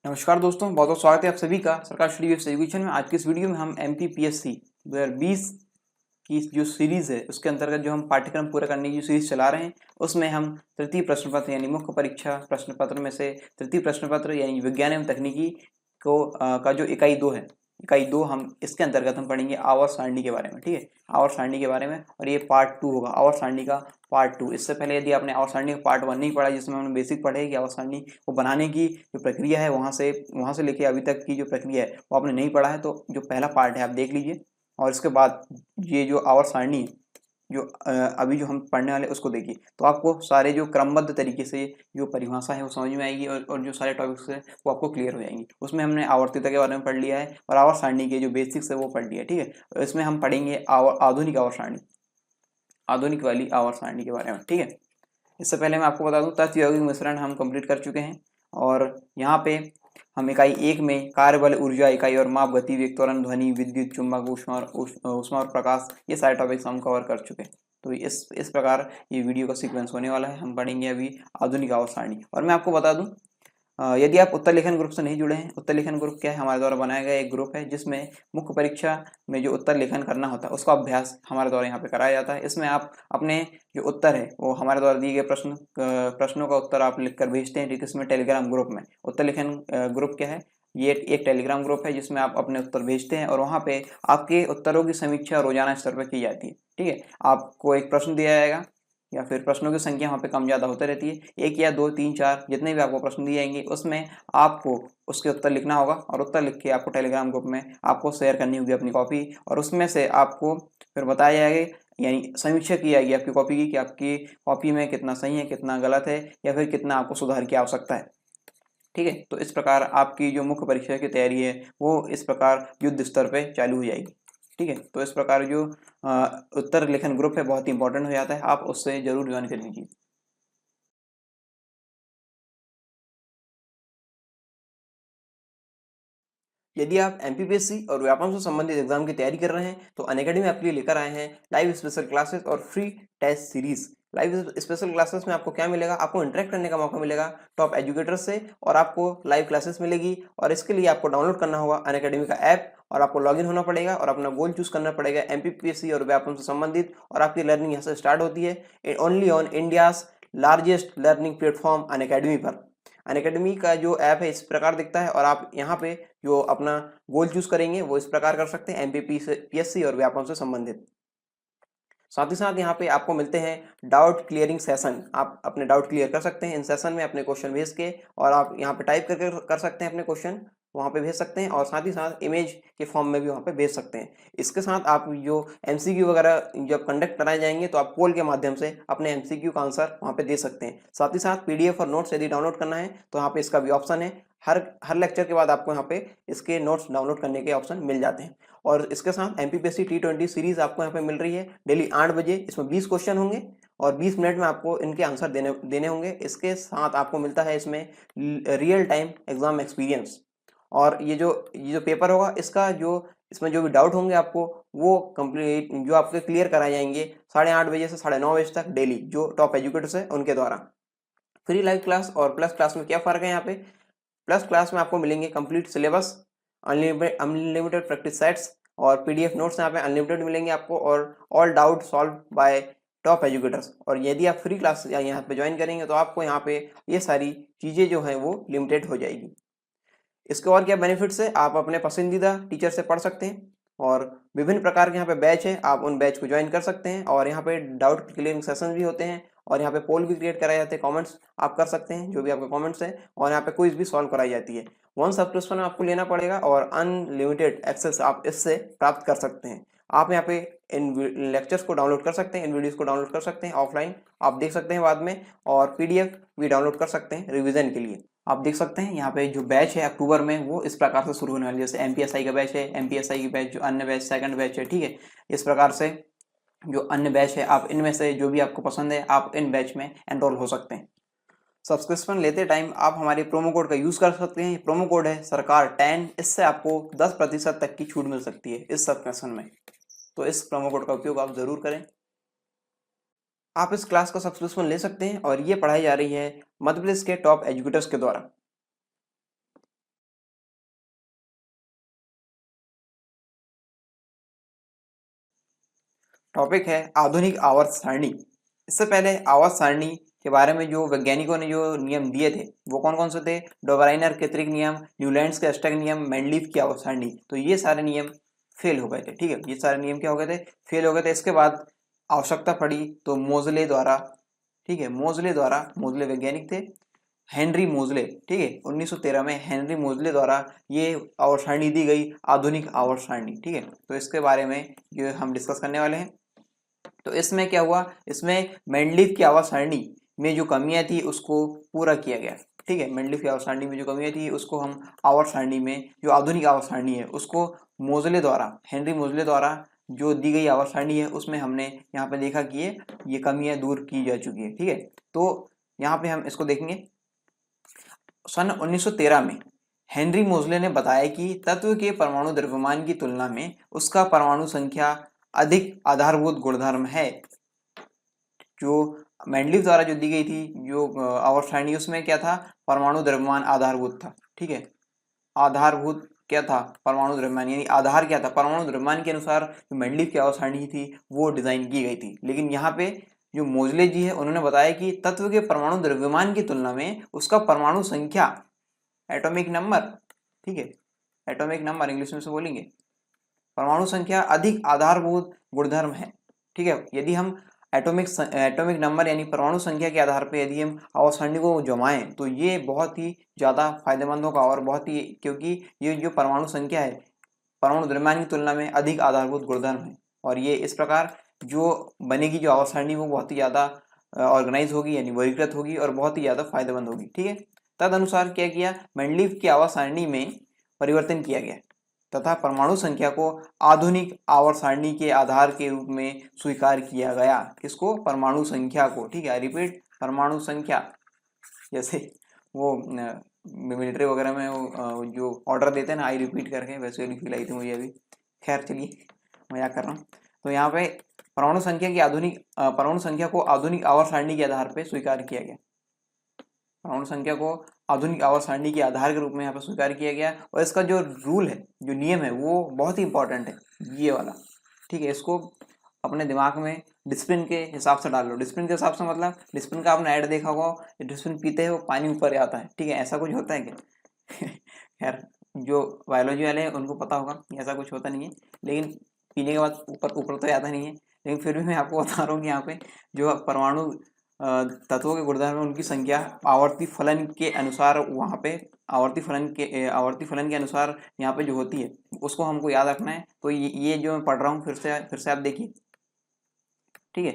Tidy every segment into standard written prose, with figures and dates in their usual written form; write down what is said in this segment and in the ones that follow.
नमस्कार दोस्तों, बहुत बहुत स्वागत है आप सभी का सरकार स्टडी वेब एजुकेशन में। आज की इस वीडियो में हम MPPSC 2020 की जो सीरीज़ है उसके अंतर्गत जो हम पाठ्यक्रम पूरा करने की जो सीरीज़ चला रहे हैं उसमें हम तृतीय प्रश्न पत्र यानी मुख्य परीक्षा प्रश्न पत्र में से तृतीय प्रश्न पत्र यानी विज्ञान एवं तकनीकी का जो इकाई 2 है, इकाई 2 हम इसके अंतर्गत हम पढ़ेंगे आवर्त सारणी के बारे में। ठीक है, आवर्त सारणी के बारे में, और ये पार्ट 2 होगा, आवर्त सारणी का पार्ट 2। इससे पहले यदि आपने आवर्त सारणी का पार्ट 1 नहीं पढ़ा जिसमें हमने बेसिक पढ़े कि आवर्त सारणी को बनाने की जो प्रक्रिया है वहाँ से लेके अभी तक की जो प्रक्रिया है वो आपने नहीं पढ़ा है, तो जो पहला पार्ट है आप देख लीजिए। और इसके बाद ये जो आवर्त सारणी जो अभी जो हम पढ़ने वाले उसको देखिए, तो आपको सारे जो क्रमबद्ध तरीके से जो परिभाषा है वो समझ में आएगी, और जो सारे टॉपिक्स हैं वो आपको क्लियर हो जाएंगी। उसमें हमने आवर्तिता के बारे में पढ़ लिया है और आवर्त सारणी के जो बेसिक्स है वो पढ़ लिया है। ठीक है, इसमें हम पढ़ेंगे आधुनिक आवर्त सारणी, आधुनिक वाली आवर्त सारणी के बारे में। ठीक है, इससे पहले मैं आपको बता दूं तथ्य यौगिक मिश्रण हम कंप्लीट कर चुके हैं, और यहाँ पे हम इकाई 1 में कार्य बल ऊर्जा इकाई और माप गति वेग त्वरण ध्वनि विद्युत चुंबक ऊष्मा और प्रकाश, ये सारे टॉपिक्स हम कवर कर चुके हैं। तो इस प्रकार ये वीडियो का सीक्वेंस होने वाला है। हम पढ़ेंगे अभी आधुनिक आवर्त सारणी। और मैं आपको बता दूं, यदि आप उत्तर लेखन ग्रुप से नहीं जुड़े हैं, उत्तर लेखन ग्रुप क्या है, हमारे द्वारा बनाया गया एक ग्रुप है जिसमें मुख्य परीक्षा में जो उत्तर लेखन करना होता है उसका अभ्यास हमारे द्वारा यहाँ पे कराया जाता है। इसमें आप अपने जो उत्तर है वो हमारे द्वारा दिए गए प्रश्नों का उत्तर आप लिख कर भेजते हैं। ठीक है, इसमें टेलीग्राम ग्रुप में उत्तर लेखन ग्रुप क्या है, ये एक टेलीग्राम ग्रुप है जिसमें आप अपने उत्तर भेजते हैं और वहाँ पे आपके उत्तरों की समीक्षा रोजाना स्तर पर की जाती है। ठीक है, आपको एक प्रश्न दिया जाएगा या फिर प्रश्नों की संख्या वहाँ पे कम ज़्यादा होती रहती है, 1 या 2 3 4 जितने भी आपको प्रश्न दिए जाएंगे उसमें आपको उसके उत्तर लिखना होगा, और उत्तर लिख के आपको टेलीग्राम ग्रुप में आपको शेयर करनी होगी अपनी कॉपी, और उसमें से आपको फिर बताया जाएगा, यानी समीक्षा की जाएगी आपकी कॉपी की कि आपकी कॉपी में कितना सही है कितना गलत है या फिर कितना आपको सुधार की आवश्यकता है। ठीक है, तो इस प्रकार आपकी जो मुख्य परीक्षा की तैयारी है वो इस प्रकार युद्ध स्तर पे चालू हो जाएगी। ठीक है, तो इस प्रकार जो उत्तर लेखन ग्रुप है बहुत ही इंपॉर्टेंट हो जाता है, आप उससे जरूर ज्वाइन कर लीजिए। यदि आप MPPSC और व्यापम से संबंधित एग्जाम की तैयारी कर रहे हैं तो अनअकैडमी आपके लिए लेकर आए हैं लाइव स्पेशल क्लासेस और free test series. Live special classes में आपको क्या मिलेगा, आपको इंटरेक्ट करने का मौका मिलेगा टॉप एजुकेटर्स से, और आपको लाइव क्लासेस मिलेगी। और इसके लिए आपको डाउनलोड करना होगा अनअकैडमी का ऐप, और आपको लॉगिन होना पड़ेगा और अपना गोल चूज करना पड़ेगा MPPSC और व्यापम से संबंधित, और आपकी लर्निंग यहाँ से स्टार्ट होती है only on India's largest learning platform Unacademy पर। अनअकैडमी का जो ऐप है इस प्रकार दिखता है, और आप यहाँ पे जो अपना गोल चूज करेंगे वो इस प्रकार कर सकते हैं MPPSC और व्यापम से संबंधित। साथ ही साथ यहाँ पे आपको मिलते हैं डाउट क्लियरिंग सेशन, आप अपने डाउट क्लियर कर सकते हैं इन सेशन में अपने क्वेश्चन भेज के, और आप यहाँ पे टाइप करके कर सकते हैं अपने क्वेश्चन, वहाँ पे भेज सकते हैं, और साथ ही साथ इमेज के फॉर्म में भी वहाँ पे भेज सकते हैं। इसके साथ आप जो MCQ वगैरह जब कंडक्ट कराए जाएंगे तो आप पोल के माध्यम से अपने MCQ का आंसर वहाँ पे दे सकते हैं। साथ ही साथ PDF और नोट्स यदि डाउनलोड करना है तो यहाँ पे इसका भी ऑप्शन है। हर लेक्चर के बाद आपको यहाँ पे इसके नोट्स डाउनलोड करने के ऑप्शन मिल जाते हैं। और इसके साथ MPPSC T20 सीरीज आपको यहाँ पे मिल रही है डेली 8 बजे। इसमें 20 क्वेश्चन होंगे और 20 मिनट में आपको इनके आंसर देने होंगे। इसके साथ आपको मिलता है इसमें रियल टाइम एग्जाम एक्सपीरियंस, और ये जो पेपर होगा इसका जो इसमें जो भी डाउट होंगे आपको वो कंप्लीट जो आपके क्लियर कराए जाएंगे 8:30 बजे से 9:30 बजे तक डेली, जो टॉप एजुकेटर्स है उनके द्वारा। फ्री लाइव क्लास और प्लस क्लास में क्या फ़र्क है यहाँ पे, प्लस क्लास में आपको मिलेंगे complete syllabus, unlimited practice sets और PDF नोट्स यहाँ पे अनलिमिटेड मिलेंगे आपको, और all doubt solve by top educators. और यदि आप फ्री क्लास यहाँ पे ज्वाइन करेंगे तो आपको यहाँ पे ये सारी चीज़ें जो हैं वो लिमिटेड हो जाएगी। इसके और क्या बेनिफिट्स है, आप अपने पसंदीदा टीचर से पढ़ सकते हैं, और विभिन्न प्रकार के यहाँ पे बैच है, आप उन बैच को ज्वाइन कर सकते हैं, और यहाँ पे डाउट क्लियरिंग सेशन भी होते हैं, और यहाँ पे पोल भी क्रिएट कराए जाते हैं, कमेंट्स आप कर सकते हैं जो भी आपके कमेंट्स हैं, और यहाँ पे क्विज भी सॉल्व कराई जाती है। 1 सब्सक्रिप्शन आपको लेना पड़ेगा और अनलिमिटेड एक्सेस आप इससे प्राप्त कर सकते हैं। आप यहाँ पे इन लेक्चर्स को डाउनलोड कर सकते हैं, इन वीडियोस को डाउनलोड कर सकते हैं, ऑफलाइन आप देख सकते हैं बाद में, और PDF भी डाउनलोड कर सकते हैं रिविजन के लिए। आप देख सकते हैं यहाँ पे जो बैच है अक्टूबर में वो इस प्रकार से शुरू होने वाली है, जैसे MPSI का बैच है, MPSI की बैच जो अन्य बैच सेकंड बैच है। ठीक है, इस प्रकार से जो अन्य बैच है आप इनमें से जो भी आपको पसंद है आप इन बैच में एनरोल हो सकते हैं। सब्सक्रिप्शन लेते टाइम आप हमारे प्रोमो कोड का यूज़ कर सकते हैं। प्रोमो कोड है सरकार 10, इससे आपको 10% तक की छूट मिल सकती है इस सब्सक्रिप्शन में, तो इस प्रोमो कोड का उपयोग आप ज़रूर करें। आप इस क्लास का सब्सक्रिप्शन ले सकते हैं, और ये पढ़ाई जा रही है मध्य प्रदेश के टॉप एजुकेटर्स के द्वारा। टॉपिक है आधुनिक आवर्त सारणी। इससे पहले आवर्त सारणी के बारे में जो वैज्ञानिकों ने जो नियम दिए थे वो कौन कौन से थे? डोबराइनर केत्रिक नियम, न्यूलैंड्स के अष्टक नियम, मेंडलीफ की आवर्त सारणी। तो ये सारे नियम फेल हो गए थे। ठीक है, ये सारे नियम क्या हो गए थे? फेल हो गए थे। इसके बाद आवश्यकता पड़ी तो मोजले द्वारा, ठीक है, मोजले वैज्ञानिक थे, हेनरी मोजले, ठीक है, 1913 में हेनरी मोजले द्वारा ये आवर्त सारणी दी गई, आधुनिक आवर्त सारणी। ठीक है, तो इसके बारे में ये हम डिस्कस करने वाले हैं। तो इसमें क्या हुआ? इसमें मेंडलीफ की आवर्त सारणी में जो कमियां थी उसको पूरा किया गया। ठीक है, मेंडलीफ की आवर्त सारणी में जो कमियां थी उसको हम आवर्त सारणी में, जो आधुनिक आवर्त सारणी है उसको मोजले द्वारा, हेनरी मोजले द्वारा जो दी गई आवर्त सारणी है उसमें हमने यहाँ पे देखा कि ये कमियां दूर की जा चुकी है। ठीक है, तो यहाँ पे हम इसको देखेंगे। सन 1913 में हेनरी मोजले ने बताया कि तत्व के परमाणु द्रव्यमान की तुलना में उसका परमाणु संख्या अधिक आधारभूत गुणधर्म है। जो मेंडलीफ द्वारा जो दी गई थी जो आवर्त सारणी, उसमें क्या था? परमाणु द्रव्यमान आधारभूत था। ठीक है, आधारभूत क्या था? परमाणु द्रव्यमान, यानी आधार क्या था? परमाणु द्रव्यमान के अनुसार जो मेंडलीफ की आवर्त सारणी थी वो डिजाइन की गई थी। लेकिन यहाँ पे जो मोजले जी है उन्होंने बताया कि तत्व के परमाणु द्रव्यमान की तुलना में उसका परमाणु संख्या, एटॉमिक नंबर, ठीक है, एटॉमिक नंबर इंग्लिश में से बोलेंगे, परमाणु संख्या अधिक आधारभूत गुणधर्म है। ठीक है, यदि हम एटॉमिक नंबर यानी परमाणु संख्या के आधार पर यदि हम आवर्त सारणी को जमाएं तो ये बहुत ही ज़्यादा फायदेमंद होगा, और बहुत ही, क्योंकि ये जो परमाणु संख्या है परमाणु द्रव्यमान की तुलना में अधिक आधारभूत गुणधर्म है, और ये इस प्रकार जो बनेगी जो आवर्त सारणी वो बहुत ही ज़्यादा ऑर्गेनाइज होगी, यानी वर्गीकृत होगी और बहुत ही ज़्यादा फायदेमंद होगी। ठीक है, तद अनुसार क्या किया? मेंडलीफ की आवर्त सारणी में परिवर्तन किया गया तथा परमाणु संख्या को आधुनिक आवर्त सारणी के आधार के रूप में स्वीकार किया गया। किसको? परमाणु संख्या को। ठीक है, रिपीट, परमाणु संख्या। जैसे वो मिलिट्री वगैरह में वो जो ऑर्डर देते हैं ना, आई रिपीट करके, वैसे वाली फील आई थी मुझे अभी। खैर चलिए, मजाक कर रहा हूँ। तो यहाँ पे परमाणु संख्या को आधुनिक आवर्त सारणी के आधार पर स्वीकार किया गया। परमाणु संख्या को आधुनिक आवर्त सारणी के आधार के रूप में यहाँ पर स्वीकार किया गया, और इसका जो रूल है, जो नियम है, वो बहुत ही इंपॉर्टेंट है, ये वाला। ठीक है, इसको अपने दिमाग में डिस्प्लिन के हिसाब से डाल लो। डिस्प्लिन के हिसाब से मतलब, डिस्प्लिन का आपने ऐड देखा होगा, डिस्प्लिन पीते हैं वो पानी ऊपर आता है। ठीक है, ऐसा कुछ होता है क्या? खैर, जो बायोलॉजी वाले हैं उनको पता होगा, ऐसा कुछ होता नहीं है, लेकिन पीने के बाद ऊपर ऊपर तो आता नहीं है। लेकिन फिर भी मैं आपको बता रहा हूँ कि यहाँ पे जो परमाणु तत्वों के गुणधर्म में उनकी संख्या आवर्ती फलन के अनुसार, वहाँ पे आवर्ती फलन के अनुसार यहाँ पे जो होती है उसको हमको याद रखना है। तो ये जो मैं पढ़ रहा हूँ फिर से आप देखिए। ठीक है,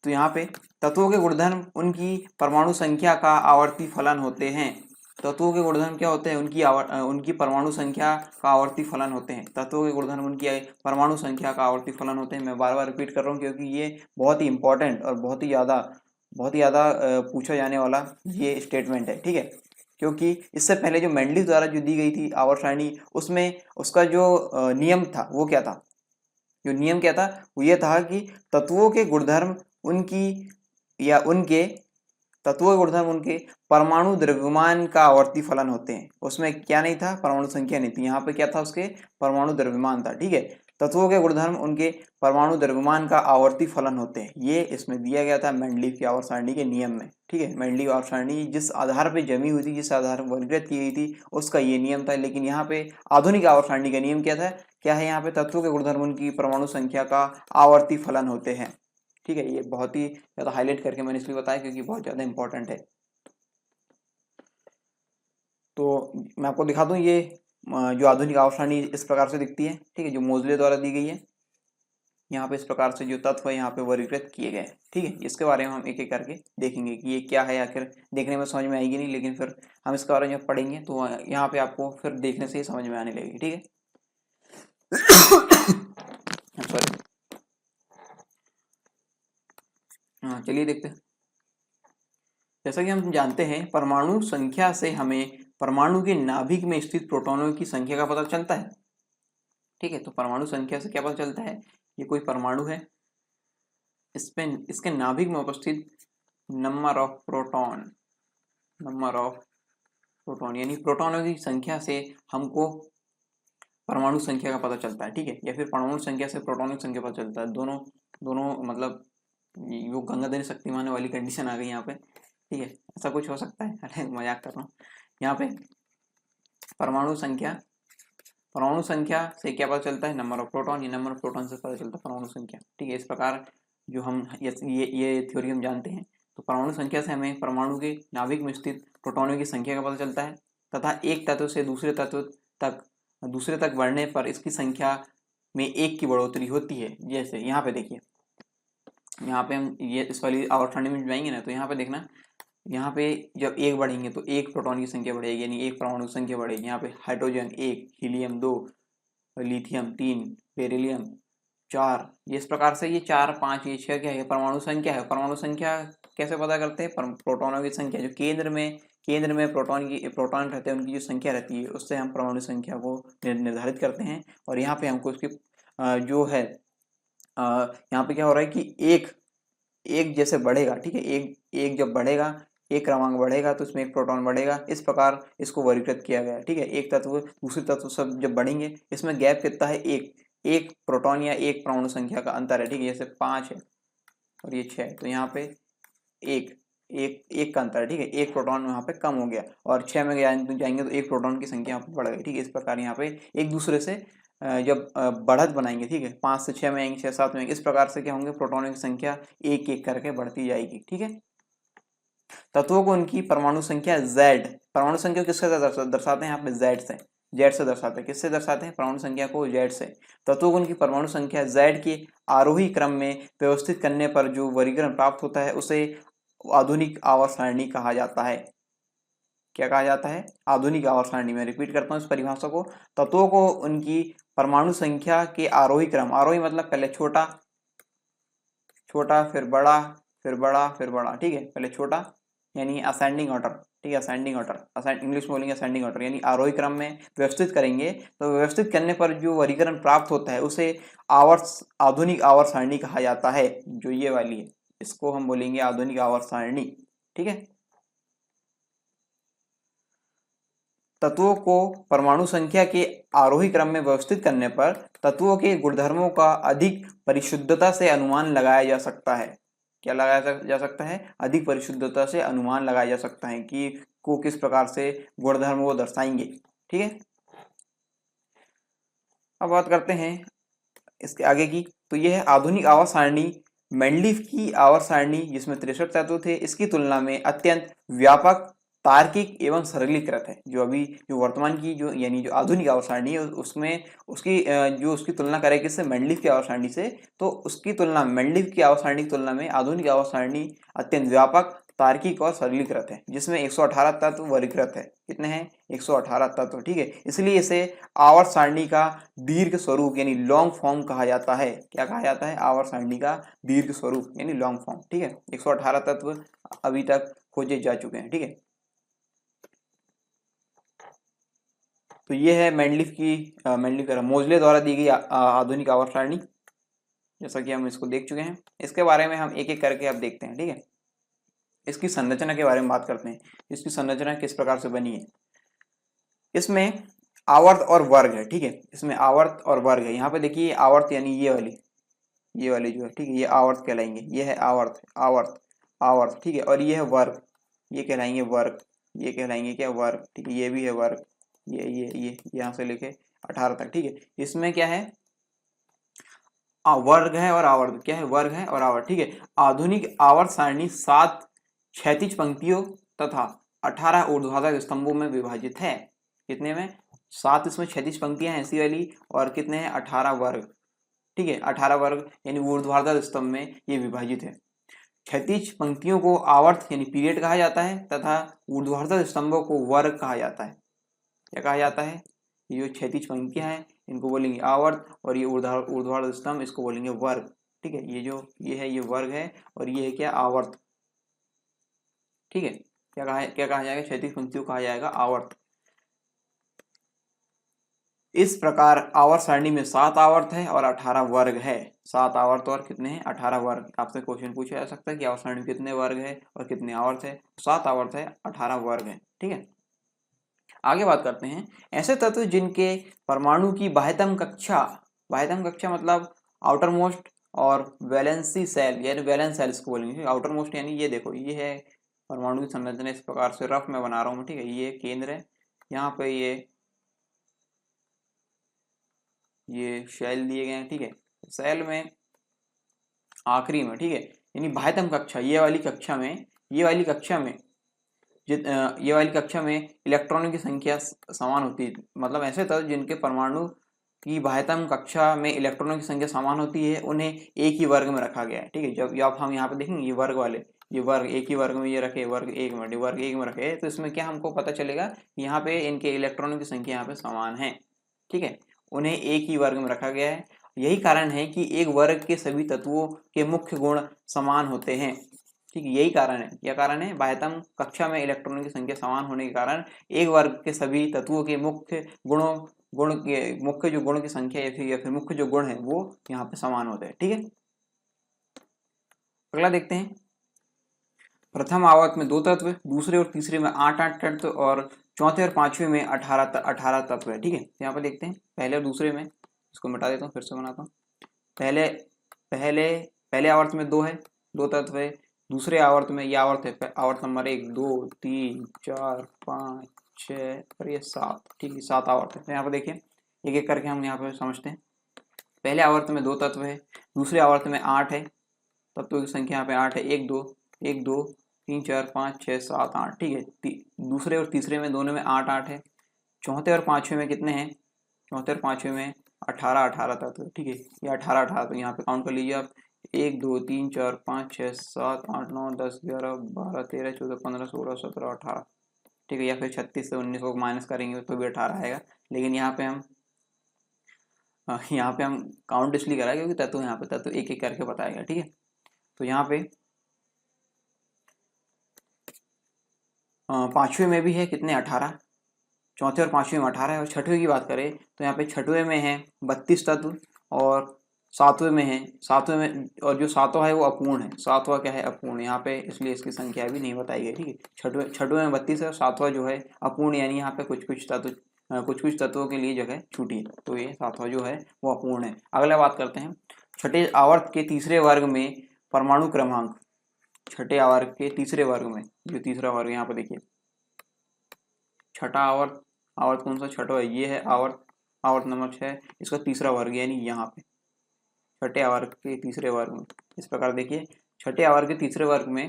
तो यहाँ पे तत्वों के गुणधर्म उनकी परमाणु संख्या का आवर्ती फलन होते हैं। तत्वों के गुणधर्म क्या होते हैं? उनकी परमाणु संख्या का आवर्ती फलन होते हैं। तत्वों के गुणधर्म उनकी परमाणु संख्या का आवर्ती फलन होते हैं। मैं बार बार रिपीट कर रहा हूँ क्योंकि ये बहुत ही इंपॉर्टेंट और बहुत ही ज़्यादा पूछा जाने वाला ये स्टेटमेंट है। ठीक है, क्योंकि इससे पहले जो मेंडलीफ द्वारा जो दी गई थी आवर्त सारणी, उसमें उसका जो नियम था वो क्या था? जो नियम क्या था? वो ये था कि तत्वों के गुणधर्म उनके परमाणु द्रव्यमान का आवर्ती फलन होते हैं। उसमें क्या नहीं था? परमाणु संख्या नहीं थी। यहाँ पे क्या था? उसके परमाणु द्रव्यमान था। ठीक है, तत्वों के गुणधर्म उनके परमाणु द्रव्यमान का आवर्ती फलन होते हैं, ये इसमें दिया गया था मेंडलीफ की आवर्त सारणी के नियम में। ठीक है, मेंडलीफ आवर्त सारणी जिस आधार पर जमी हुई थी, जिस आधार पर वर्गीकृत की गई थी, उसका ये नियम था। लेकिन यहाँ पे आधुनिक आवर्त सारणी का नियम क्या था? क्या है यहाँ पे? तत्वों के गुणधर्म उनकी परमाणु संख्या का आवर्ती फलन होते हैं। ठीक है, ये बहुत ही ज़्यादा हाईलाइट करके मैंने इसलिए बताया क्योंकि बहुत ज़्यादा इंपॉर्टेंट है। तो मैं आपको दिखा दूं, ये जो आधुनिक आवर्त सारणी इस प्रकार से दिखती है। ठीक है, जो मोजले द्वारा दी गई है। यहाँ पे इस प्रकार से जो तत्व है यहाँ पे वर्गीकृत किए गए। ठीक है, इसके बारे में हम एक एक करके देखेंगे कि ये क्या है। आखिर देखने में समझ में आएगी नहीं, लेकिन फिर हम इसके बारे में जब पढ़ेंगे तो यहाँ पे आपको फिर देखने से ही समझ में आने लगेगी। ठीक है, सॉरी, हाँ चलिए देखते हैं। जैसा कि हम जानते हैं, परमाणु संख्या से हमें परमाणु के नाभिक में स्थित प्रोटॉनों की संख्या का पता चलता है। ठीक है, तो परमाणु संख्या से क्या पता चलता है? ये कोई परमाणु है, इसके नाभिक में उपस्थित नंबर ऑफ प्रोटॉन यानी प्रोटॉनों की संख्या से हमको परमाणु संख्या का पता चलता है। ठीक है, या फिर परमाणु संख्या से प्रोटॉनों की संख्या पता चलता है। दोनों दोनों मतलब वो गंगाधर शक्तिमान वाली कंडीशन आ गई यहाँ पे, ठीक है, ऐसा कुछ हो सकता है। अरे मजाक कर रहा हूँ। यहाँ पे परमाणु संख्या से क्या पता चलता है, नंबर ऑफ प्रोटॉन, ये नंबर ऑफ प्रोटॉन से पता चलता है परमाणु संख्या, ठीक है। इस प्रकार जो हम ये थ्योरी हम जानते हैं। तो परमाणु संख्या से हमें परमाणु के नाभिक में स्थित प्रोटॉनों की संख्या का पता चलता है, तथा एक तत्व से दूसरे तक बढ़ने पर इसकी संख्या में एक की बढ़ोतरी होती है। जैसे यहाँ पे देखिए, यहाँ पे हम ये इस वाली आवर्त सारणी में जाएंगे ना, तो यहाँ पे देखना, यहाँ पे जब एक बढ़ेंगे तो एक प्रोटॉन की संख्या बढ़ेगी, यानी एक परमाणु की संख्या बढ़ेगी। यहाँ पे हाइड्रोजन 1, हीलियम 2, लिथियम 3, बेरिलियम 4, इस प्रकार से ये 4, 5, ये 6 क्या है, परमाणु संख्या है। परमाणु संख्या कैसे पता करते हैं, प्रोटॉनों की संख्या जो केंद्र में प्रोटॉन रहते हैं उनकी जो संख्या रहती है, उससे हम परमाणु संख्या को निर्धारित करते हैं। और यहाँ पे हमको उसकी जो है यहाँ पे क्या हो रहा है कि एक जैसे बढ़ेगा, ठीक है, एक जब बढ़ेगा, एक क्रमांक बढ़ेगा तो इसमें एक प्रोटॉन बढ़ेगा। इस प्रकार इसको वर्गीकृत किया गया है, ठीक है। एक तत्व दूसरे तत्व सब जब बढ़ेंगे, इसमें गैप कितना है, एक प्रोटॉन या एक परमाणु संख्या का अंतर है, ठीक है। जैसे 5 है और ये 6 है, तो यहाँ पे एक एक का अंतर है, ठीक है। एक प्रोटॉन यहाँ पे कम हो गया, और 6 में जाएंगे तो एक प्रोटॉन की संख्या यहाँ पे बढ़ गई, ठीक है। इस प्रकार यहाँ पे एक दूसरे से जब बढ़त बनाएंगे, ठीक है, 5 से 6 में आएंगे, 6 7 में आएंगे, इस प्रकार से क्या होंगे, प्रोटॉनों की संख्या एक एक करके बढ़ती जाएगी, ठीक है। तत्वों को उनकी परमाणु संख्या Z, परमाणु संख्या किससे दर्शाते हैं, यहाँ पे जेड से दर्शाते हैं। किससे दर्शाते हैं परमाणु संख्या को, जेड से। तत्वों को उनकी परमाणु संख्या Z के आरोही क्रम में व्यवस्थित करने पर जो वर्गीकरण प्राप्त होता है उसे आधुनिक आवर्त सारणी कहा जाता है। क्या कहा जाता है, आधुनिक आवर्त सारणी। में रिपीट करता हूँ इस परिभाषा को, तत्वों को उनकी परमाणु संख्या के आरोही क्रम, आरोही मतलब पहले छोटा फिर बड़ा फिर बड़ा फिर बड़ा, ठीक है, पहले छोटा यानी असेंडिंग ऑर्डर, ठीक है, असेंडिंग ऑर्डर, इंग्लिश में बोलेंगे असेंडिंग ऑर्डर, यानी आरोही क्रम में व्यवस्थित करेंगे। तो व्यवस्थित करने पर जो वर्गीकरण प्राप्त होता है उसे आधुनिक आवर्त सारणी कहा जाता है। जो ये वाली है इसको हम बोलेंगे आधुनिक आवर्त सारणी, ठीक है। तत्वों को परमाणु संख्या के आरोही क्रम में व्यवस्थित करने पर तत्वों के गुणधर्मों का अधिक परिशुद्धता से अनुमान लगाया जा सकता है। क्या लगाया जा सकता है, अधिक परिशुद्धता से अनुमान लगाया जा सकता है कि को किस प्रकार से गुणधर्म वो दर्शाएंगे, ठीक है। अब बात करते हैं इसके आगे की। तो यह है आधुनिक आवर्त सारणी। मेंडलीफ की आवर्त सारणी जिसमें 63 तत्व थे, इसकी तुलना में अत्यंत व्यापक, तार्किक एवं सरलीकृत है। जो वर्तमान की जो यानी जो आधुनिक आवर्त सारणी है उसमें उसकी तुलना करें किससे, मेंडलीफ की आवर्त सारणी से, तो उसकी तुलना मेंडलीफ की आवर्त सारणी की तुलना में आधुनिक आवर्त सारणी अत्यंत व्यापक, तार्किक और सरलीकृत है, जिसमें 118 तत्व वर्गीकृत है। कितने हैं, 118 तत्व, ठीक है। इसलिए इसे आवर्त सारणी का दीर्घ स्वरूप यानी लॉन्ग फॉर्म कहा जाता है। क्या कहा जाता है, आवर्त सारणी का दीर्घ स्वरूप यानी लॉन्ग फॉर्म, ठीक है। 118 तत्व अभी तक खोजे जा चुके हैं, ठीक है। तो ये है मेंडलीफ मोजले द्वारा दी गई आधुनिक आवर्त सारणी, जैसा कि हम इसको देख चुके हैं। इसके बारे में हम एक एक करके अब देखते हैं, ठीक है। इसकी संरचना के बारे में बात करते हैं, इसकी संरचना किस प्रकार से बनी है। इसमें आवर्त और वर्ग है, ठीक है, इसमें आवर्त और वर्ग है। यहाँ पे देखिए आवर्त यानी ये वाली जो है, ठीक है, ये आवर्त कहलाएंगे, ये है आवर्त आवर्त आवर्त, ठीक है। और ये है वर्ग, ये कहलाएंगे वर्ग, ये कहलाएंगे क्या, वर्ग, ठीक है। ये भी है वर्ग, ये यहाँ से लेके 18 तक, ठीक है। इसमें क्या है, वर्ग है और आवर्त, क्या है, वर्ग है और आवर्त, ठीक है। आधुनिक आवर्त सारणी 7 क्षैतिज पंक्तियों तथा 18 ऊर्ध्वाधर स्तंभों में विभाजित है। कितने में, 7 इसमें क्षैतिज पंक्तियां हैं ऐसी वाली, और कितने हैं, 18 वर्ग, ठीक है। 18 वर्ग यानी ऊर्ध्वाधर स्तंभ में ये विभाजित है। क्षैतिज पंक्तियों को आवर्त यानी पीरियड कहा जाता है, तथा ऊर्ध्वाधर स्तंभों को वर्ग कहा जाता है। क्या कहा जाता है, ये जो क्षैतिज पंक्तियां हैं इनको बोलेंगे आवर्त, और ये ऊर्ध्वाधर स्तंभ इसको बोलेंगे वर्ग, ठीक है। ये है, ये वर्ग है, और ये है क्या, आवर्त, ठीक है। क्या कहा जाएगा, क्षैतिज पंक्तियों कहा जाएगा आवर्त। इस प्रकार आवर्त सारणी में 7 आवर्त है और 18 वर्ग है। 7 आवर्त और कितने हैं, 18 वर्ग। आपसे क्वेश्चन पूछा जा सकता है कि आवर्त सारणी में कितने वर्ग है और कितने आवर्त है। 7 आवर्त है, 18 वर्ग है, ठीक है। आगे बात करते हैं ऐसे तत्व जिनके परमाणु की बाह्यतम कक्षा मतलब आउटर मोस्ट और वैलेंसी सेल यानी वैलेंस सेल्स को बोलेंगे। आउटर मोस्ट यानी ये देखो, ये है परमाणु की संरचना, इस प्रकार से रफ में बना रहा हूँ, ठीक है। ये केंद्र है, यहाँ पे ये शेल दिए गए हैं, ठीक है। सेल में आखिरी में, ठीक है, यानी बाह्यतम कक्षा, ये वाली कक्षा में ये वाली कक्षा में इलेक्ट्रॉनों की संख्या समान होती है। मतलब ऐसे तत्व जिनके परमाणु की बाह्यतम कक्षा में इलेक्ट्रॉनों की संख्या समान होती है उन्हें एक ही वर्ग में रखा गया है, ठीक है। जब हम यहाँ पे देखेंगे ये वर्ग वाले, ये वर्ग एक ही वर्ग में ये रखे, वर्ग एक में रखे, तो इसमें क्या हमको पता चलेगा, यहाँ पे इनके इलेक्ट्रॉनों की संख्या यहाँ पे समान है, ठीक है। उन्हें एक ही वर्ग में रखा गया है। यही कारण है कि एक वर्ग के सभी तत्वों के मुख्य गुण समान होते हैं, ठीक है। यही कारण है, क्या कारण है, बाह्यतम कक्षा में इलेक्ट्रॉनों की संख्या समान होने के कारण एक वर्ग के सभी तत्वों के मुख्य जो गुण की संख्या या फिर मुख्य जो गुण है वो यहाँ पे समान होते हैं, ठीक है। अगला देखते हैं। प्रथम आवर्त में 2 तत्व, दूसरे और तीसरे में 8 तत्व और चौथे और पांचवें में 18 तत्व है, ठीक है। यहाँ पे देखते हैं पहले और दूसरे में, इसको मिटा देता हूँ, फिर से बनाता हूँ। पहले आवर्त में 2 है, 2 तत्व है। दूसरे आवर्त में ये आवर्त है, आवर्त नंबर 1 2 3 4 5 6 और ये 7, ठीक है, 7 आवर्त है। तो यहाँ पे देखिए एक एक करके हम यहाँ पे समझते हैं। पहले आवर्त में 2 तत्व है, दूसरे आवर्त में 8 है, तत्वों की संख्या यहाँ पे 8 है, 1 2 3 4 5 6 7 8, ठीक है। दूसरे और तीसरे में दोनों में 8 है। चौथे और पांचवें में कितने हैं, चौथे और पांचवें में 18 तत्व, ठीक है। ये 18 तो यहाँ पे काउंट कर लीजिए आप, 1 2 3 4 5 6 7 8 9 10 11 12 13 14 15 16 17 18, ठीक है। या फिर 36 से 19 को माइनस करेंगे तो भी 18 आएगा, लेकिन यहाँ पे हम काउंट इसलिए करा क्योंकि तत्व यहाँ पे तत्व एक एक करके बताएगा, ठीक है। तो यहाँ पे पांचवें में भी है कितने, 18, चौथे और पांचवें में 18 है। और छठवें की बात करें तो यहाँ पे छठवें में है 32 तत्व और सातवें में और जो सातवां है वो अपूर्ण है। सातवां क्या है, अपूर्ण, यहाँ पे इसलिए इसकी संख्या भी नहीं बताई गई, ठीक है। छठवें में 32 है और सातवां जो है अपूर्ण, यानी यहाँ पे कुछ कुछ तत्वों के लिए जगह छूटी है, तो ये सातवां जो है वो अपूर्ण है। अगला बात करते हैं, छठे आवर्त के तीसरे वर्ग में परमाणु क्रमांक, छठे आवर्त के तीसरे वर्ग में जो तीसरा वर्ग यहाँ पे देखिए, छठा आवर्त कौन सा छठा है, ये है आवर्त नंबर 6, इसका तीसरा वर्ग यानी यहाँ पे छठे आवर्त के तीसरे वर्ग में। इस प्रकार देखिए छठे आवर्त के तीसरे वर्ग में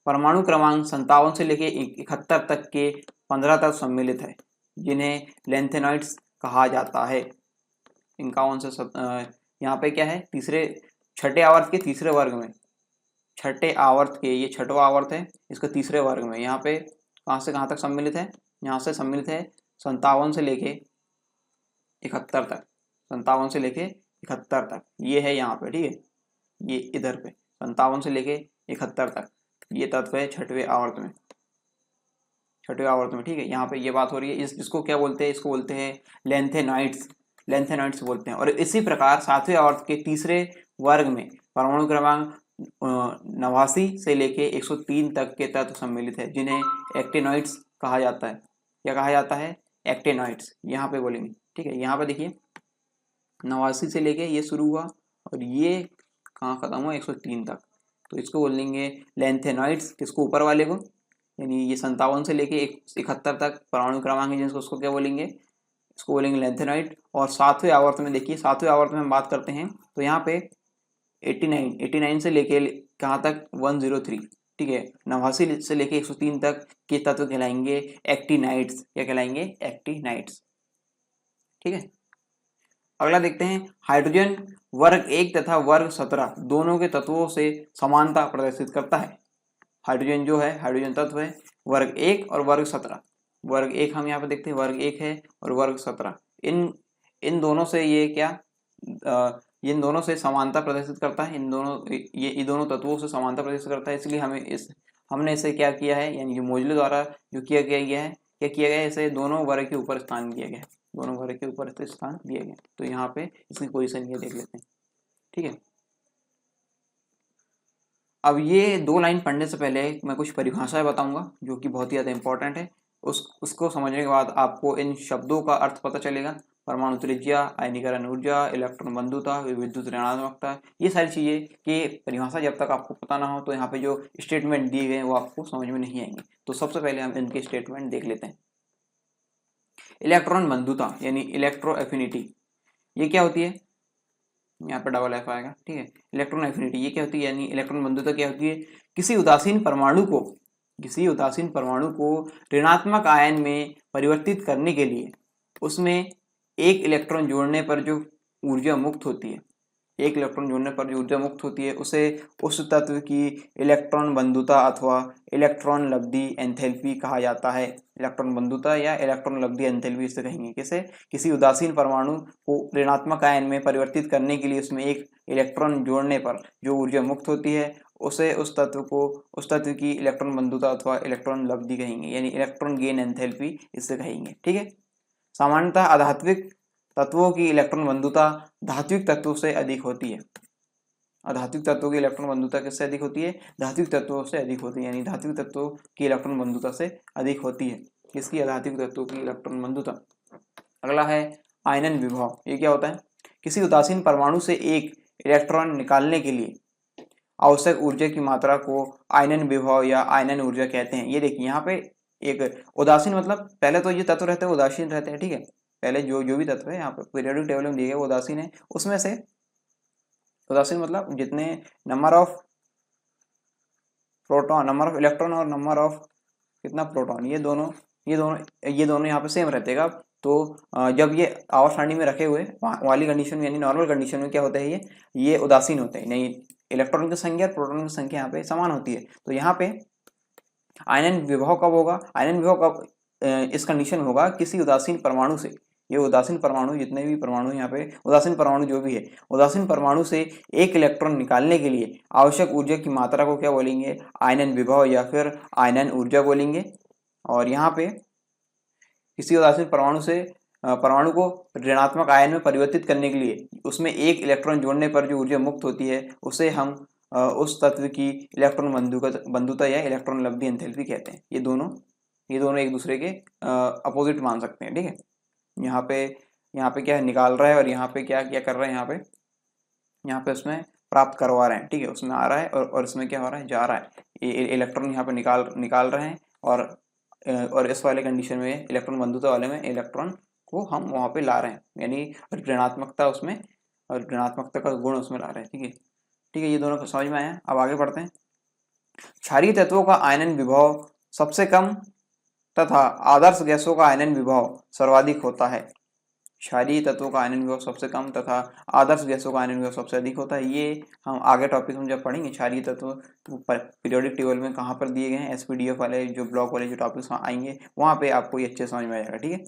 परमाणु क्रमांक 57 से लेके 71 तक के 15 तत्व सम्मिलित है, जिन्हें लेंथेनॉइड्स कहा जाता है। इनका यहाँ पे क्या है, छठे आवर्त के तीसरे वर्ग में, छठे आवर्त के, ये छठवा आवर्त है, इसका तीसरे वर्ग में यहाँ पे कहाँ से कहाँ तक सम्मिलित है, यहाँ से सम्मिलित है 57 से लेके 71 तक, 57 से लेके 71 तक ये है यहाँ पे, ठीक है। ये इधर पे 57 से लेके 71 तक ये तत्व है छठवें आवर्त में, ठीक है। यहाँ पे ये बात हो रही है, इसको क्या बोलते हैं, इसको बोलते हैं लेंथेनॉइड्स बोलते हैं। और इसी प्रकार सातवें आवर्त के तीसरे वर्ग में परमाणु क्रमांक 89 से लेके 103 तक के तत्व सम्मिलित है, जिन्हें एक्टिनॉइड्स कहा जाता है। क्या कहा जाता है, एक्टिनॉइड्स, यहाँ पे बोलेंगे, ठीक है। यहाँ पे देखिए 89 से लेके ये शुरू हुआ और ये कहाँ खत्म हुआ, 103 तक, तो इसको बोलेंगे लेंथेनॉइड्स। किसको, ऊपर वाले को, यानी ये 57 से लेके 71 तक परमाणु क्रमांक है जिसको, उसको क्या बोलेंगे, इसको बोलेंगे लेंथेनॉइड। और सातवें आवर्त में देखिए, सातवें आवर्त में हम बात करते हैं तो यहाँ पे 89 से लेके कहाँ तक 103, ठीक है, 89 से लेके 103 तक के तत्व कहलाएंगे एक्टिनाइड्स। क्या कहलाएंगे, एक्टिनाइड्स, ठीक है। अगला देखते हैं, हाइड्रोजन वर्ग 1 तथा वर्ग 17 दोनों के तत्वों से समानता प्रदर्शित करता है। हाइड्रोजन जो है, हाइड्रोजन तत्व है वर्ग 1 और वर्ग 17। वर्ग 1 हम यहाँ पे देखते हैं, वर्ग 1 है और वर्ग 17, इन दोनों से ये क्या, इन दोनों से समानता प्रदर्शित करता है, इन दोनों तत्वों से समानता प्रदर्शित करता है। इसलिए हमने इसे क्या किया है, यानी कि मोजले द्वारा जो किया गया है, इसे दोनों वर्ग के ऊपर स्थान दिया गया है, दोनों वर्ग के ऊपर स्थान दिया गया। तो यहाँ पे इसकी पोजीशन ये देख लेते हैं, ठीक है। अब ये 2 लाइन पढ़ने से पहले मैं कुछ परिभाषाएं बताऊंगा जो कि बहुत ही ज़्यादा इंपॉर्टेंट है। उसको समझने के बाद आपको इन शब्दों का अर्थ पता चलेगा परमाणु त्रिज्या, आयनीकरण ऊर्जा, इलेक्ट्रॉन बंधुता, विद्युत ऋणात्मकता, ये सारी चीजें की परिभाषा जब तक आपको पता ना हो तो यहाँ पे जो स्टेटमेंट दिए गए वो आपको समझ में नहीं आएंगे। तो सबसे पहले हम इनके स्टेटमेंट देख लेते हैं। इलेक्ट्रॉन बंधुता यानी इलेक्ट्रो एफिनिटी, ये क्या होती है? यहाँ पे डबल एफ आएगा, ठीक है। इलेक्ट्रॉन एफिनिटी ये क्या होती है, यानी इलेक्ट्रॉन बंधुता क्या होती है? किसी उदासीन परमाणु को ऋणात्मक आयन में परिवर्तित करने के लिए उसमें एक इलेक्ट्रॉन जोड़ने पर जो ऊर्जा मुक्त होती है, एक इलेक्ट्रॉन जोड़ने पर जो ऊर्जा मुक्त होती है उसे उस तत्व की इलेक्ट्रॉन बंधुता अथवा इलेक्ट्रॉन लब्धि एंथैल्पी कहा जाता है। इलेक्ट्रॉन बंधुता या इलेक्ट्रॉन लब्धि एंथैल्पी इसे कहेंगे। कैसे? किसी उदासीन परमाणु को ऋणात्मक आयन में परिवर्तित करने के लिए उसमें एक इलेक्ट्रॉन जोड़ने पर जो ऊर्जा मुक्त होती है उसे उस तत्व की इलेक्ट्रॉन बंधुता अथवा इलेक्ट्रॉन लब्धि कहेंगे, यानी इलेक्ट्रॉन गेन एंथैल्पी इसे कहेंगे, ठीक है। सामान्यतः अधात्विक तत्वों की इलेक्ट्रॉन बंधुता धात्विक तत्वों से अधिक होती है। अधात्विक तत्वों की इलेक्ट्रॉन बंधुता किससे अधिक होती है? धात्विक तत्वों से अधिक होती है, यानी धात्विक तत्वों की इलेक्ट्रॉन बंधुता से अधिक होती है। किसकी? अधात्विक तत्वों की इलेक्ट्रॉन बंधुता। अगला है आयनन विभव। ये क्या होता है? किसी उदासीन परमाणु से एक इलेक्ट्रॉन निकालने के लिए आवश्यक ऊर्जा की मात्रा को आयनन विभव या आयनन ऊर्जा कहते हैं। ये देखिए यहाँ पे एक उदासीन मतलब पहले तो ये तत्व रहते हैं उदासीन रहते हैं, ठीक है। पहले जो भी तत्व है यहाँ पे पीरियोडिक टेबल में दिए गए वो उदासीन है। उसमें से उदासीन मतलब जितने number of proton, number of electron और नंबर ऑफ कितना प्रोटॉन, ये दोनों यहाँ पे सेम रहते हैं। तो जब ये आवर्त सारणी में रखे हुए वाली कंडीशन में यानी नॉर्मल कंडीशन में क्या होता है, ये उदासीन होते हैं, नहीं इलेक्ट्रॉन की संख्या और प्रोटॉन की संख्या यहाँ पे समान होती है। तो यहाँ पे आयनन विभव कब होगा? आयनन विभव कब इस कंडीशन में होगा? किसी उदासीन परमाणु से, ये उदासीन परमाणु जितने भी परमाणु यहाँ पे उदासीन परमाणु जो भी है, उदासीन परमाणु से एक इलेक्ट्रॉन निकालने के लिए आवश्यक ऊर्जा की मात्रा को क्या बोलेंगे? आयनन विभव या फिर आयनन ऊर्जा बोलेंगे। और यहाँ पे किसी उदासीन परमाणु को ऋणात्मक आयन में परिवर्तित करने के लिए उसमें एक इलेक्ट्रॉन जोड़ने पर जो ऊर्जा मुक्त होती है उसे हम उस तत्व की इलेक्ट्रॉन बंधुता या इलेक्ट्रॉन लब्धि एंथैल्पी कहते हैं। ये दोनों एक दूसरे के अपोजिट मान सकते हैं, ठीक है। यहाँ पे क्या निकाल रहा है और यहाँ पे क्या कर रहा है, यहाँ पे उसमें प्राप्त करवा रहे हैं, ठीक है। उसमें आ रहा है और इसमें क्या हो रहा है? जा रहा है। ये इलेक्ट्रॉन यहाँ पे निकाल रहे हैं और इस वाले कंडीशन में इलेक्ट्रॉन बंधुता वाले में इलेक्ट्रॉन को हम वहाँ पे ला रहे हैं, यानी ऋणात्मकता उसमें और ऋणात्मकता का गुण उसमें ला रहे हैं, ठीक है। ये दोनों समझ में आया। अब आगे बढ़ते हैं। क्षारीय तत्वों का आयनन विभव सबसे कम तथा आदर्श गैसों का आयनन विभव सर्वाधिक होता है। क्षारीय तत्वों का आयनन विभव सबसे कम तथा आदर्श गैसों का आयनन विभव सबसे अधिक होता है। ये हम आगे टॉपिक में जब पढ़ेंगे क्षारीय तत्व पीरियोडिक टेबल में कहाँ पर दिए गए हैं, एसपीडीएफ वाले जो ब्लॉक वाले जो टॉपिक्स आएंगे वहाँ पे आपको ये अच्छे समझ में आ जाएगा, ठीक है।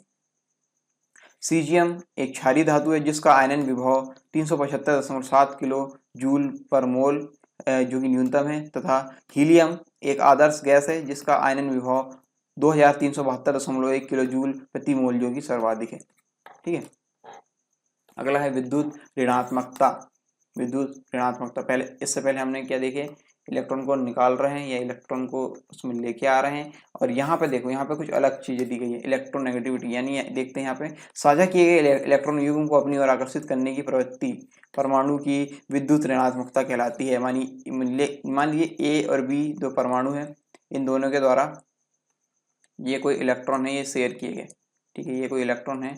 सीजियम एक क्षारीय धातु है जिसका आयनन विभव 375.7 किलो जूल पर मोल जो कि न्यूनतम है, तथा हीलियम एक आदर्श गैस है जिसका आयनन विभव 2372.1 किलो जूल प्रति मोल जो कि सर्वाधिक है, ठीक है। अगला है विद्युत ऋणात्मकता। इससे पहले हमने क्या देखे? इलेक्ट्रॉन को निकाल रहे हैं या इलेक्ट्रॉन को उसमें लेके आ रहे हैं। और यहाँ पे देखो, यहाँ पे कुछ अलग चीजें दी गई है। इलेक्ट्रोनेगेटिविटी यानी देखते हैं यहाँ पे साझा किए गए इलेक्ट्रॉन युग्म को अपनी ओर आकर्षित करने की प्रवृत्ति परमाणु की विद्युत ऋणात्मकता कहलाती है। मान लीजिए ए और बी दो परमाणु है, इन दोनों के द्वारा ये कोई इलेक्ट्रॉन है, ये शेयर किए गए, ठीक है। ये कोई इलेक्ट्रॉन है,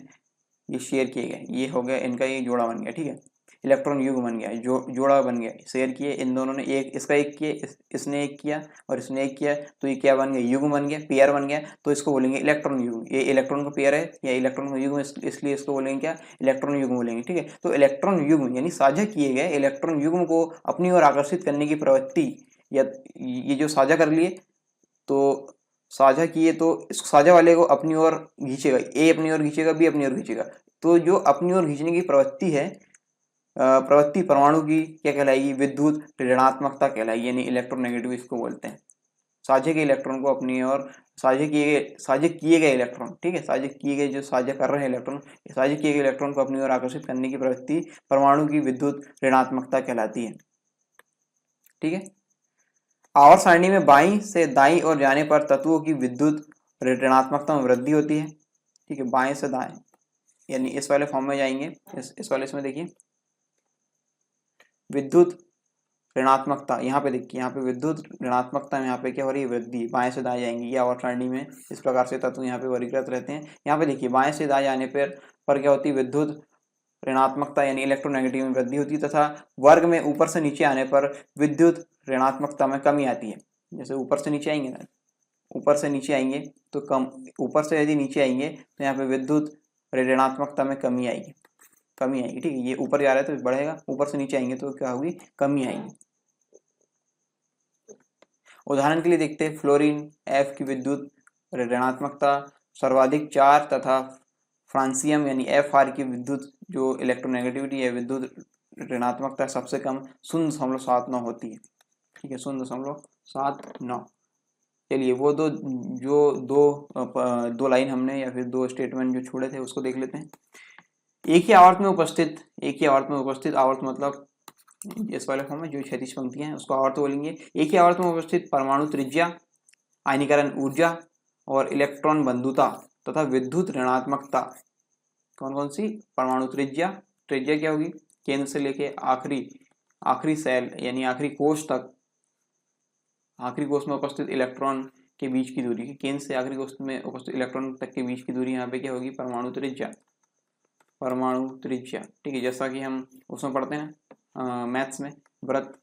ये शेयर किए गए, ये हो गया इनका ये जोड़ा बन गया, ठीक है। इलेक्ट्रॉन युग्म बन गया, जोड़ा बन गया, शेयर किए इन दोनों ने, इसका एक किया, इसने एक किया और इसने एक किया, तो ये क्या बन गया? युग्म बन गया, पेयर बन गया। तो इसको बोलेंगे इलेक्ट्रॉन युग्म। ये इलेक्ट्रॉन का पेयर है या इलेक्ट्रॉन का युग्म, इसलिए इसको बोलेंगे क्या? इलेक्ट्रॉन युग्म बोलेंगे, ठीक है। तो इलेक्ट्रॉन युग्म यानी साझा किए गए इलेक्ट्रॉन युग्म को अपनी ओर आकर्षित करने की प्रवृत्ति, या ये जो साझा कर लिए तो साझा किए तो इस साझा वाले को अपनी ओर खींचेगा, ए अपनी ओर खींचेगा, बी अपनी ओर खींचेगा। तो जो अपनी ओर खींचने की प्रवृत्ति है, प्रवृत्ति परमाणु की क्या कहलाएगी? विद्युत ऋणात्मकता कहलाएगी, यानी इलेक्ट्रोनेगेटिव इसको बोलते हैं। साझे के इलेक्ट्रॉन को अपनी ओर, साझे किए गए इलेक्ट्रॉन, ठीक है, साझे किए गए जो साझा कर रहे हैं इलेक्ट्रॉन, साझे किए गए इलेक्ट्रॉन को अपनी ओर आकर्षित करने की प्रवृत्ति परमाणु की विद्युत ऋणात्मकता कहलाती है, ठीक है। आवर्त सारणी में बाईं से दाईं ओर जाने पर तत्वों की विद्युत ऋणात्मकता में वृद्धि होती है, ठीक है। बाएं से दाएं यानी इस वाले फॉर्म में जाएंगे, इस वाले इसमें देखिए विद्युत ऋणात्मकता, यहाँ पे देखिए, यहाँ पे विद्युत ऋणात्मकता में यहाँ पे क्या हो रही है, वृद्धि, बाएं से दाएं जाएंगी, या आवर्त सारणी में इस प्रकार से तत्व यहाँ पे वर्गीकृत रहते हैं। यहाँ पे देखिए बाएं से दाएं जाने पर क्या होती है, विद्युत ऋणात्मकता यानी इलेक्ट्रोनेगेटिव में वृद्धि होती है, तथा वर्ग में ऊपर से नीचे आने पर विद्युत ऋणात्मकता में कमी आती है। जैसे ऊपर से नीचे आएंगे ना, ऊपर से नीचे आएंगे तो कम, ऊपर से यदि नीचे आएंगे तो यहाँ पे विद्युत ऋणात्मकता में कमी आएगी, ठीक है। ये ऊपर जा रहा है तो बढ़ेगा, ऊपर से नीचे आएंगे तो क्या होगी, कमी आएगी। उदाहरण के लिए देखते हैं, फ्लोरीन एफ की विद्युत ऋणात्मकता सर्वाधिक 4 तथा फ्रांसियम यानी FR की विद्युत जो इलेक्ट्रोनेगेटिविटी है, विद्युत ऋणात्मकता सबसे कम 0.79 होती है, ठीक है, 0.79। चलिए वो दो लाइन हमने या फिर दो स्टेटमेंट जो छोड़े थे उसको देख लेते हैं। एक ही आवर्त में उपस्थित, आवर्त मतलब इस वाले फॉर्म में जो क्षैतिज पंक्तियां हैं उसको आवर्त बोलेंगे। एक ही आवर्त में उपस्थित परमाणु त्रिज्या, आयनीकरण ऊर्जा और इलेक्ट्रॉन बंधुता तथा विद्युत ऋणात्मकता, कौन कौन सी, परमाणु त्रिज्या क्या होगी, केंद्र से लेके आखिरी सेल यानी आखिरी कोष तक, आखिरी कोष में उपस्थित इलेक्ट्रॉन के बीच की दूरी, केंद्र से आखिरी कोष में उपस्थित इलेक्ट्रॉन तक के बीच की दूरी यहाँ पे क्या होगी, परमाणु त्रिज्या, ठीक है। जैसा कि हम उसमें पढ़ते हैं ना मैथ्स में, वृत्त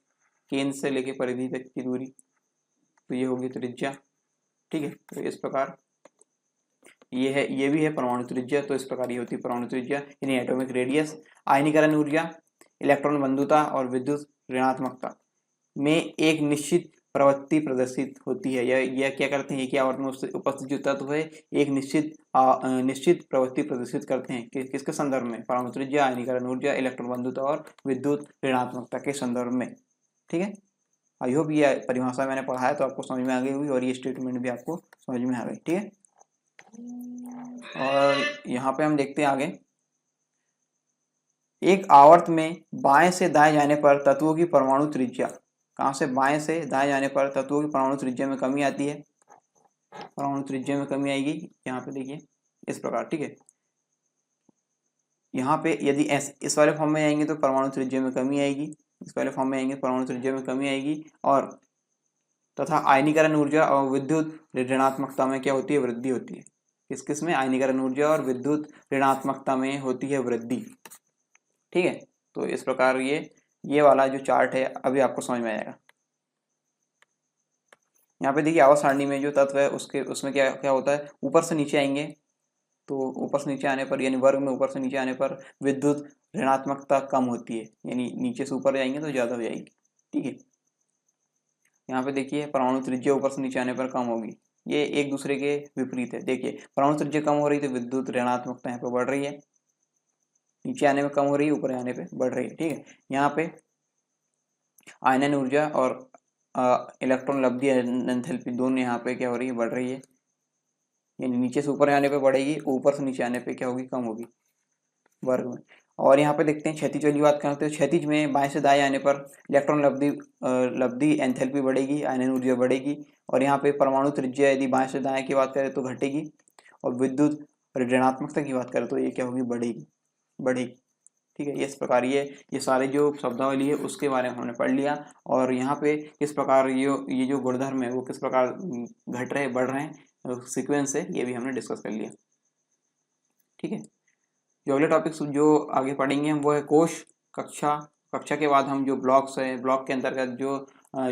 केंद्र से लेके परिधि तक की दूरी, तो ये होगी त्रिज्या, ठीक है। तो इस प्रकार ये भी है परमाणु त्रिज्या, तो इस प्रकार ये होती है परमाणु त्रिज्या यानी एटॉमिक रेडियस। आयनीकरण ऊर्जा, इलेक्ट्रॉन बंधुता और विद्युत ऋणात्मकता में एक निश्चित प्रवृत्ति प्रदर्शित होती है। यह क्या करते हैं, एक ही आवर्त में उपस्थित जो तत्व है एक निश्चित प्रवृत्ति प्रदर्शित करते हैं, किसके संदर्भ में, परमाणु त्रिज्या, आयनीकरण ऊर्जा, इलेक्ट्रॉन बंधुता और विद्युत ऋणात्मकता के संदर्भ में, ठीक है। आई होप ये परिभाषा मैंने पढ़ाया तो आपको समझ में आ गई होगी और ये स्टेटमेंट भी आपको समझ में आ गई, ठीक है। और यहाँ पे हम देखते हैं आगे, एक आवर्त में बाएं से दाएं जाने पर तत्वों की परमाणु त्रिज्या, कहाँ से, बाएं से दाएं जाने पर तत्वों की परमाणु त्रिज्या में कमी आती है, परमाणु त्रिज्या में कमी आएगी, यहाँ पे देखिए इस प्रकार, ठीक है। यहाँ पे यदि इस वाले फॉर्म में आएंगे तो परमाणु त्रिज्या में कमी आएगी, इस वाले फॉर्म में आएंगे परमाणु त्रिज्या में कमी आएगी, और तथा आयनीकरण ऊर्जा और विद्युत ऋणात्मकता में क्या होती है, वृद्धि होती है। किस में, आयनीकरण ऊर्जा और विद्युत ऋणात्मकता में होती है वृद्धि, ठीक है। तो इस प्रकार ये वाला जो चार्ट है अभी आपको समझ में आएगा। यहाँ पे देखिए आवर्त सारणी में जो तत्व है उसमें क्या होता है, ऊपर से नीचे आएंगे तो ऊपर से नीचे आने पर यानी वर्ग में ऊपर से नीचे आने पर विद्युत ऋणात्मकता कम होती है, यानी नीचे से ऊपर जाएंगे तो ज्यादा हो जाएगी, ठीक है। यहाँ पे देखिए परमाणु त्रिज्या ऊपर से नीचे आने पर कम होगी, ये एक दूसरे के विपरीत है। देखिए परमाणु त्रिज्या कम हो रही तो विद्युत ऋणात्मकता यहाँ पे बढ़ रही है, नीचे आने में कम हो रही है, ऊपर आने पे बढ़ रही है, ठीक है। यहाँ पे आयनन ऊर्जा और इलेक्ट्रॉन लब्धि एंथैल्पी दोनों यहाँ पे क्या हो रही है, बढ़ रही है, यानी नीचे से ऊपर आने पे बढ़ेगी, ऊपर से नीचे आने पे क्या होगी, कम होगी वर्ग में। और यहाँ पे देखते हैं क्षैतिज वाली बात करते हैं, क्षैतिज में बाएं से दाएं आने पर इलेक्ट्रॉन लब्धि एंथैल्पी बढ़ेगी, आयनन ऊर्जा बढ़ेगी, और यहाँ पे परमाणु त्रिज्या यदि बाएं से दाएं की बात करें तो घटेगी, और विद्युत ऋणात्मकता की बात करें तो ये क्या होगी, बढ़ेगी, ठीक है। इस प्रकार ये सारे जो शब्दावली है उसके बारे में हमने पढ़ लिया, और यहाँ पे किस प्रकार ये जो गुणधर्म है वो किस प्रकार घट रहे बढ़ रहे हैं सीक्वेंस है, ये भी हमने डिस्कस कर लिया, ठीक है। जो अगले टॉपिक्स जो आगे पढ़ेंगे हम वो है कोश, कक्षा के बाद हम जो ब्लॉक्स है, ब्लॉक के अंतर्गत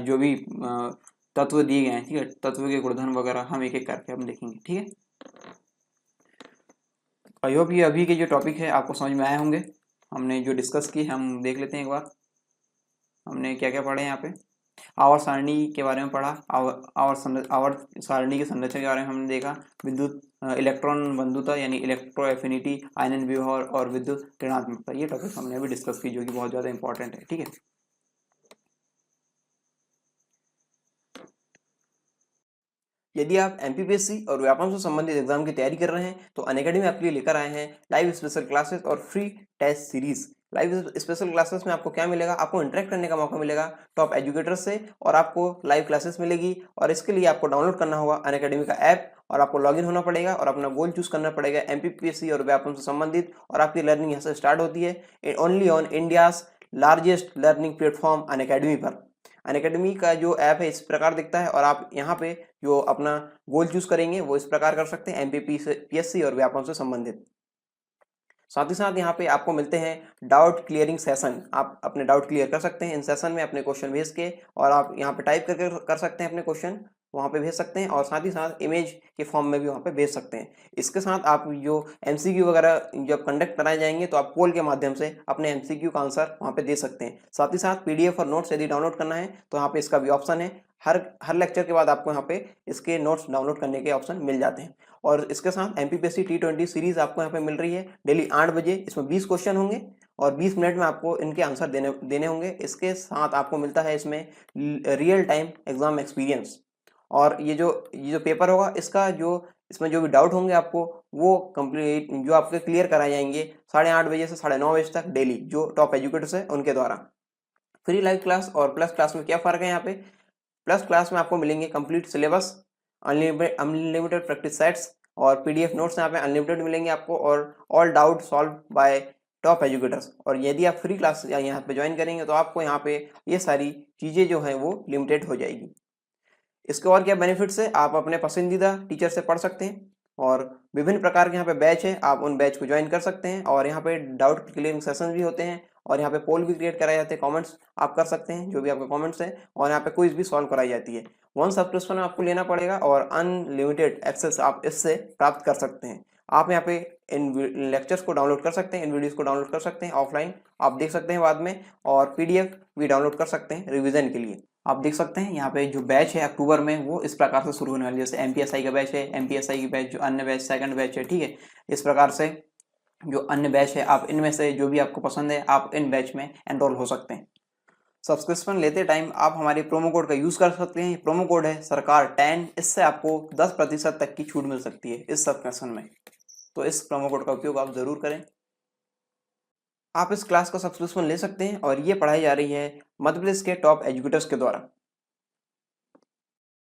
जो भी तत्व दिए गए हैं, ठीक है, तत्व के गुणधर्म वगैरह हम एक एक करके हम देखेंगे, ठीक है। आई होप ये अभी के जो टॉपिक है आपको समझ में आए होंगे, हमने जो डिस्कस की हम देख लेते हैं एक बार। हमने क्या क्या पढ़े यहाँ पे, आवर्त सारणी के बारे में पढ़ा, आवर्त सारणी के संरचना के बारे में हमने देखा, विद्युत इलेक्ट्रॉन बंधुता यानी इलेक्ट्रो एफिनिटी, आयनन विभव और विद्युत ऋणात्मकता, ये टॉपिक हमने अभी डिस्कस की जो कि बहुत ज़्यादा इंपॉर्टेंट है, ठीक है। यदि आप एमपीपीएससी और व्यापम से संबंधित एग्जाम की तैयारी कर रहे हैं तो अनअकैडमी आपके लिए लेकर आए हैं लाइव स्पेशल क्लासेस और free test series. Live special classes में आपको क्या मिलेगा, आपको इंटरेक्ट करने का मौका मिलेगा टॉप एजुकेटर्स से, और आपको लाइव क्लासेस मिलेगी। और इसके लिए आपको डाउनलोड करना होगा अनअकैडमी का ऐप, और आपको लॉगिन होना पड़ेगा और अपना गोल चूज करना पड़ेगा एमपीपीएससी और व्यापम से संबंधित, और आपकी लर्निंग यहाँ से स्टार्ट होती है only on India's largest learning platform Unacademy पर। अनअकैडमी का जो ऐप है इस प्रकार दिखता है, और आप यहाँ पे जो अपना गोल चूज करेंगे वो इस प्रकार कर सकते हैं एमपीपीएससी और व्यापम से संबंधित। साथ ही साथ यहाँ पे आपको मिलते हैं डाउट क्लियरिंग सेशन, आप अपने डाउट क्लियर कर सकते हैं इन सेशन में अपने क्वेश्चन भेज के, और आप यहाँ पे टाइप करके कर सकते हैं अपने क्वेश्चन, वहाँ पे भेज सकते हैं, और साथ ही साथ इमेज के फॉर्म में भी वहाँ पे भेज सकते हैं। इसके साथ आप जो एमसीक्यू वगैरह जब कंडक्ट कराए जाएंगे तो आप पोल के माध्यम से अपने एमसीक्यू का आंसर वहाँ पे दे सकते हैं। साथ ही साथ पीडीएफ और नोट्स यदि डाउनलोड करना है तो यहाँ पे इसका भी ऑप्शन है। हर लेक्चर के बाद आपको यहाँ पे इसके नोट्स डाउनलोड करने के ऑप्शन मिल जाते हैं। और इसके साथ एमपीपीएससी T20 सीरीज आपको यहाँ पे मिल रही है डेली 8 बजे। इसमें 20 क्वेश्चन होंगे और 20 मिनट में आपको इनके आंसर देने होंगे। इसके साथ आपको मिलता है इसमें रियल टाइम एग्जाम एक्सपीरियंस, और ये जो पेपर होगा इसका इसमें जो भी डाउट होंगे आपको वो कंप्लीट जो आपके क्लियर कराए जाएंगे 8:30 बजे से 9:30 बजे तक डेली, जो टॉप एजुकेटर्स है उनके द्वारा। फ्री लाइव क्लास और प्लस क्लास में क्या फ़र्क है यहाँ पे? प्लस क्लास में आपको मिलेंगे complete syllabus, unlimited practice sets और पीडीएफ नोट्स यहाँ पे अनलिमिटेड मिलेंगे आपको, और all doubt solve by top educators. और यदि आप फ्री क्लास यहाँ पे ज्वाइन करेंगे तो आपको यहाँ पे ये सारी चीज़ें जो हैं वो लिमिटेड हो जाएगी। इसके और क्या बेनिफिट्स है, आप अपने पसंदीदा टीचर से पढ़ सकते हैं, और विभिन्न प्रकार के यहाँ पे बैच है, आप उन बैच को ज्वाइन कर सकते हैं, और यहाँ पे डाउट क्लियरिंग सेशन भी होते हैं, और यहाँ पे पोल भी क्रिएट कराए जाते हैं, कमेंट्स आप कर सकते हैं जो भी आपके कमेंट्स हैं, और यहाँ पे क्विज भी सॉल्व कराई जाती है। 1 सब्सक्रिप्शन आपको लेना पड़ेगा और अनलिमिटेड एक्सेस आप इससे प्राप्त कर सकते हैं। आप यहाँ पे इन लेक्चर्स को डाउनलोड कर सकते हैं, इन वीडियोस को डाउनलोड कर सकते हैं, ऑफलाइन आप देख सकते हैं बाद में, और पीडीएफ भी डाउनलोड कर सकते हैं रिवीजन के लिए। आप देख सकते हैं यहाँ पे जो बैच है अक्टूबर में वो इस प्रकार से शुरू होने वाली है। जैसे एमपीएसआई का बैच है, एमपीएसआई की बैच, जो अन्य बैच सेकंड बैच है, ठीक है। इस प्रकार से जो अन्य बैच है आप इनमें से जो भी आपको पसंद है आप इन बैच में एनरोल हो सकते हैं। सब्सक्रिप्शन लेते टाइम आप हमारे प्रोमो कोड का यूज़ कर सकते हैं। प्रोमो कोड है सरकार 10, इससे आपको 10% तक की छूट मिल सकती है इस सब्सक्रिप्शन में, तो इस प्रोमो कोड का उपयोग आप ज़रूर करें। आप इस क्लास का सब्सक्रिप्शन ले सकते हैं, और ये पढ़ाई जा रही है मध्य प्रदेश के टॉप एजुकेटर्स के द्वारा।